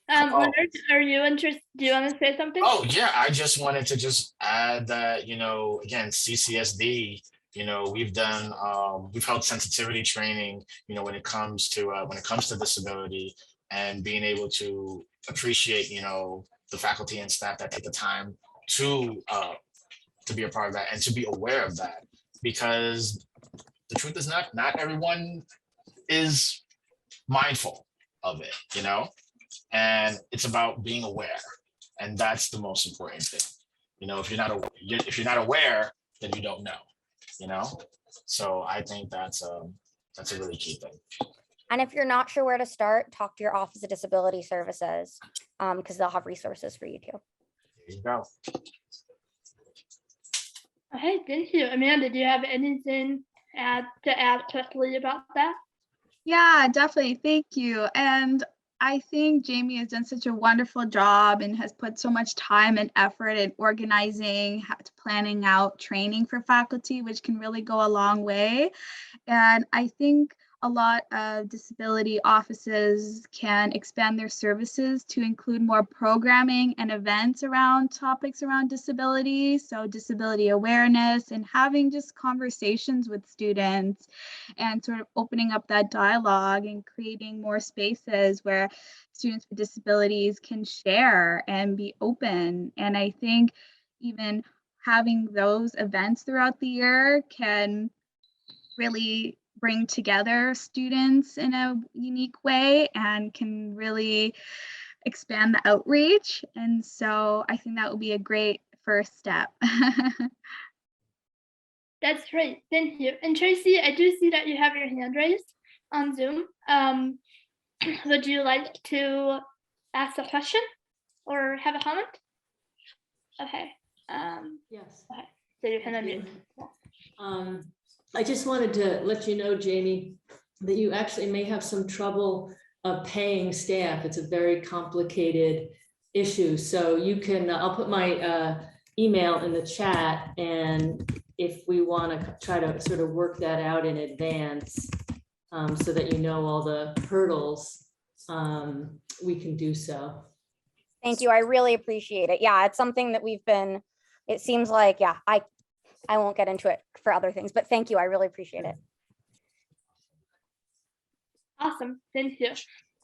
Leonard, are you interested? Do you want to say something? Oh yeah, I just wanted to just add that, you know, again, CCSD, you know, we've held sensitivity training, you know, when it comes to disability, and being able to appreciate, you know, the faculty and staff that take the time to to be a part of that and to be aware of that, because the truth is not everyone is mindful of it, you know, and it's about being aware, and that's the most important thing. You know, if you're not aware, then you don't know, you know. So I think that's a really key thing. And if you're not sure where to start, talk to your Office of Disability Services, because they'll have resources for you too. There you go. Okay, thank you. Amanda, do you have anything to add quickly about that? Yeah, definitely. Thank you. And I think Jamie has done such a wonderful job and has put so much time and effort in organizing, planning out training for faculty, which can really go a long way. And I think a lot of disability offices can expand their services to include more programming and events around topics around disability. So disability awareness and having just conversations with students and sort of opening up that dialogue and creating more spaces where students with disabilities can share and be open. And I think even having those events throughout the year can really bring together students in a unique way and can really expand the outreach. And so I think that would be a great first step. That's great. Thank you. And Tracy, I do see that you have your hand raised on Zoom. Would you like to ask a question or have a comment? Okay. Yes. Okay. So you can Thank unmute. I just wanted to let you know, Jamie, that you actually may have some trouble paying staff. It's a very complicated issue. So you can, I'll put my email in the chat, and if we want to try to sort of work that out in advance so that you know all the hurdles, we can do so. Thank you. I really appreciate it. Yeah, it's something that it seems like, yeah, I won't get into it for other things, but thank you. I really appreciate it. Awesome. Thank you.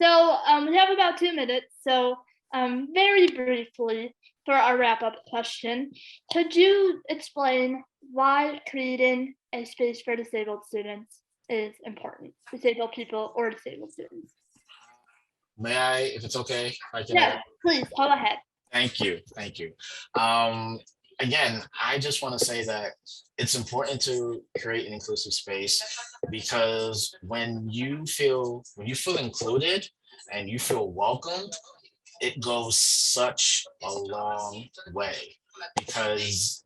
So we have about 2 minutes. So very briefly for our wrap-up question, could you explain why creating a space for disabled students is important? Disabled people or disabled students? May I, if it's okay? Yeah, please go ahead. Thank you. Thank you. Again, I just want to say that it's important to create an inclusive space, because when you feel included and you feel welcomed, it goes such a long way. Because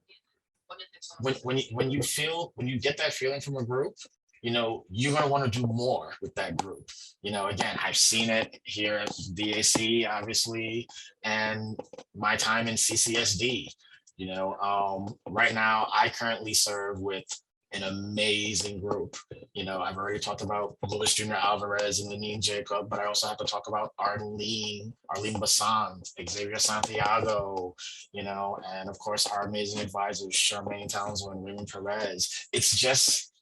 when you get that feeling from a group, you know, you're going to want to do more with that group. You know, again, I've seen it here at DAC, obviously, and my time in CCSD. You know, right now I currently serve with an amazing group. You know, I've already talked about Louis Jr. Alvarez and Lenine Jacob, but I also have to talk about Arlene Bassan, Xavier Santiago, you know, and of course our amazing advisors, Charmaine Townsend, Raymond Perez. It's just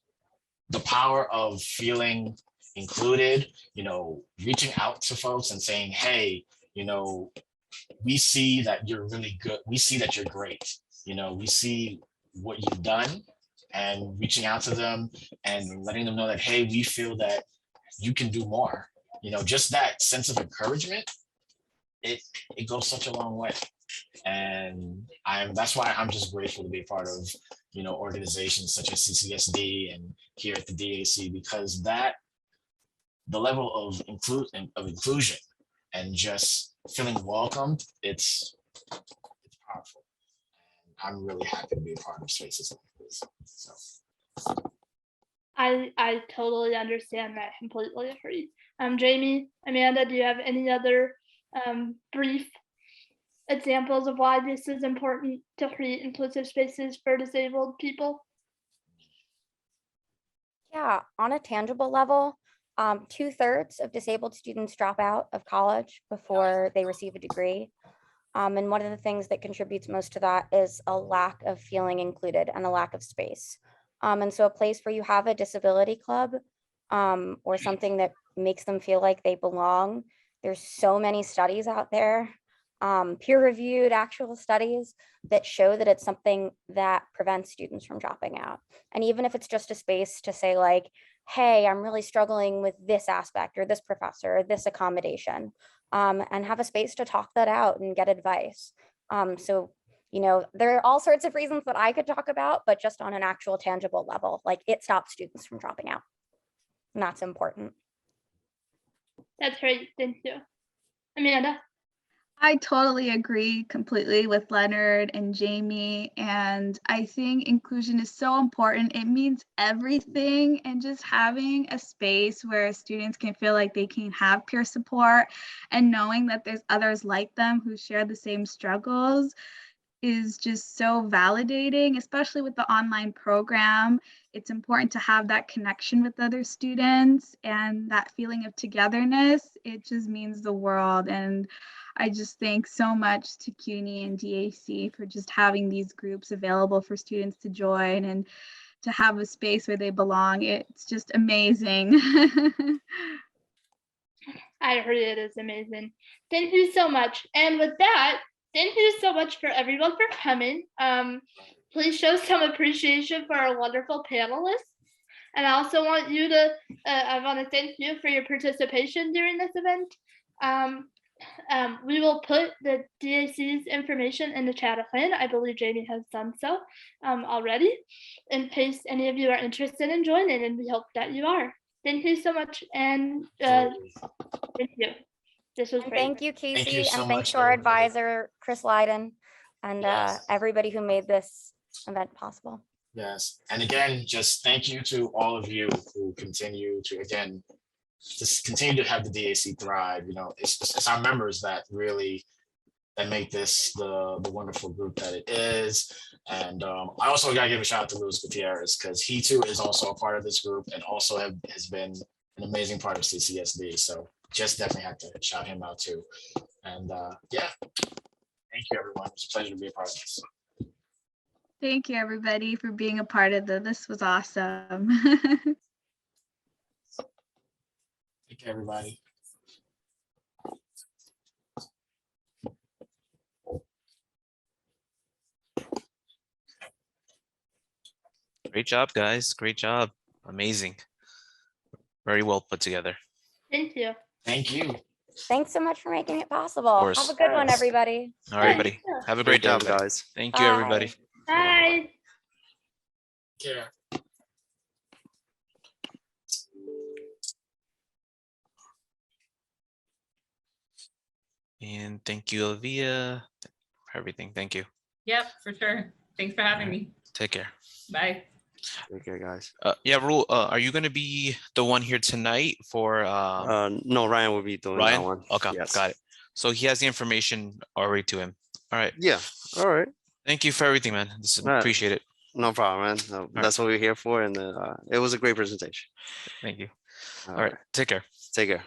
the power of feeling included, you know, reaching out to folks and saying, hey, you know, we see that you're really good. We see that you're great. You know, we see what you've done, and reaching out to them and letting them know that, hey, we feel that you can do more. You know, just that sense of encouragement, it goes such a long way. And that's why I'm just grateful to be a part of, you know, organizations such as CCSD and here at the DAC, because that the level of inclusion and just feeling welcomed, it's powerful. And I'm really happy to be a part of spaces like this. So I totally understand that. Completely agree. Jamie, Amanda, do you have any other brief examples of why this is important to create inclusive spaces for disabled people? Yeah, on a tangible level, 2/3 of disabled students drop out of college before they receive a degree. And one of the things that contributes most to that is a lack of feeling included and a lack of space. And so a place where you have a disability club or something that makes them feel like they belong. There's so many studies out there peer-reviewed actual studies that show that it's something that prevents students from dropping out. And even if it's just a space to say like, hey, I'm really struggling with this aspect or this professor or this accommodation, and have a space to talk that out and get advice. So, you know, there are all sorts of reasons that I could talk about, but just on an actual tangible level, like it stops students from dropping out. And that's important. That's great. Thank you. Amanda? I totally agree completely with Leonard and Jamie. And I think inclusion is so important. It means everything. And just having a space where students can feel like they can have peer support and knowing that there's others like them who share the same struggles is just so validating, especially with the online program. It's important to have that connection with other students and that feeling of togetherness. It just means the world. And I just thank so much to CUNY and DAC for just having these groups available for students to join and to have a space where they belong. It's just amazing. I agree, it is amazing. Thank you so much. And with that, thank you so much for everyone for coming. Please show some appreciation for our wonderful panelists. And I also want you to, I want to thank you for your participation during this event. We will put the DAC's information in the chat again. I believe Jamie has done so already, in case any of you are interested in joining, and we hope that you are. Thank you so much, and thank you. This was And great. thank you, Casey, you so and thanks much, to our everybody. advisor, Chris Leiden, and Yes. everybody who made this event possible. Yes, and again, just thank you to all of you who continue to, again, just continue to have the DAC thrive. You know, it's our members that really that make this the wonderful group that it is. And I also gotta give a shout out to Luis Gutierrez, because he too is also a part of this group and also has been an amazing part of CCSD. So just definitely have to shout him out too. And yeah, thank you everyone. It's a pleasure to be a part of this. Thank you, everybody, for being a part of this. Was awesome. Thank you, everybody. Great job, guys. Great job. Amazing. Very well put together. Thank you. Thank you. Thanks so much for making it possible. course. Have a good one, Yes. everybody. All right, buddy. Yeah. Have a great day, job, everybody. guys. Thank you, Bye. everybody. Bye. Yeah. And thank you, Olivia, for everything. Thank you. Yep, for sure. Thanks for having me. Take care. Bye. Okay, guys. Yeah, Rule, are you going to be the one here tonight for No, Ryan will be doing Ryan? that one. Okay, Yes. got it. So he has the information already to him. All right. Yeah. All right. Thank you for everything, man. Right. Appreciate it. No problem, man. No, that's what we're here for, and it was a great presentation. Thank you. All right. Take care. Take care.